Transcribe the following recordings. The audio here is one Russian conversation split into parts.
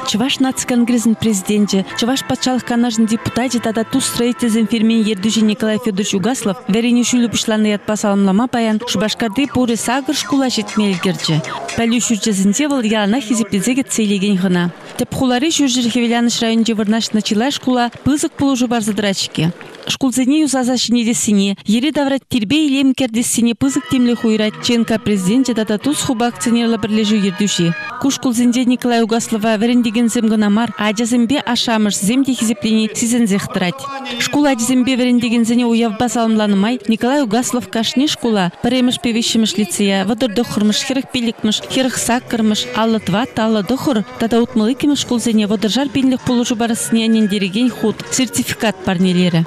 Чуваш нацконгрессын президенті, Чуваш патшалық канажын депутаты тада ту строительзен фермен ердюжи Николай Федорович Угаслов верени шүлі бұшланы ятпа салымлама паян Шубашкарды пуры сагыр шкула жетмелгерчі. Пәлі шүрчезінде выл ялана хизеплезеге цейлеген ғына. Тепхулары шүржір Хевеляныш районде вырнаш начала шкула пызык пулужу барзадрачки. Шкулзене юзазашыне десіне, ері даврат тербе илем кердесіне пызык темлі хуйрат ЧНК президенті тада тус хуба акционерлы бірлежу ердюші. Кушкулзенде Николай Угаслова верендеген земгынамар, аджазембе ашамыш земде хизеплени сизен зехтрать. Шкула аджазембе верендеген зене уявба салымланымай, Николай Угаслов кашне шкула, паремыш певещемыш лицея, вадыр дохырмыш, херых пеликмыш, херых саккырмыш, аллы тват, аллы дохыр, тада утмылыкимыш шкулзене вадыржар пенлих полужу барысыне анендереген худ, сертификат парнелері.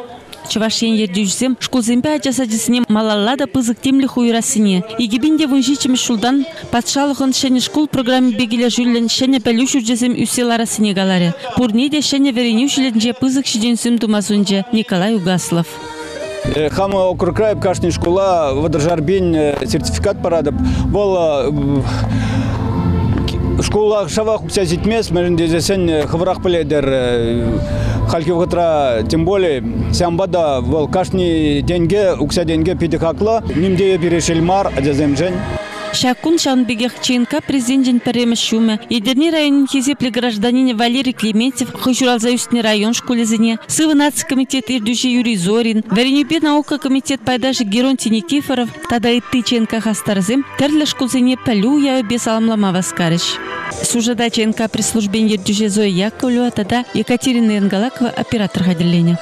Чувашен ердюжзем шкулзембе аджасаджысыне малаллада пызык темлі хуйрасыне. Егебінде вунжичем шулдан патшалығын шәне шкул программы бегілі жүлін шәне пәлі жүржезем үселарасыне галаре. Пурнеде шәне вереню жүлінже пызык шиденсім думазунже Николай Угаслов. Хама окрукрайб кашни школа вадржарбен сертификат парадып. Бол школа шавах вся зитмес, мәріндезесен хыврақ піледер Халькивгатра, тем более, сямбада вол кашни деньги, укся деньги пидихакла, нимдее перешельмар, адяземжен. Шакун Шанбегех ЧНК президент Паремеш Шуме, Едерни район хизепли гражданин Валерий Клементьев, Хышуралзаюстный район школезине, Сывы нацкомитет Ирдюши Юрий Зорин, Веренюбе наука комитет пайдаши Геронтий Никифоров, тада и ты ЧНК Хастарзем, Терле школзине Палю я бесаламлама Васкарыч. Сужада ЧНК пресс-службен Ердюше Зоя Яковлева, тада Екатерина Янгалакова, оператор отделения.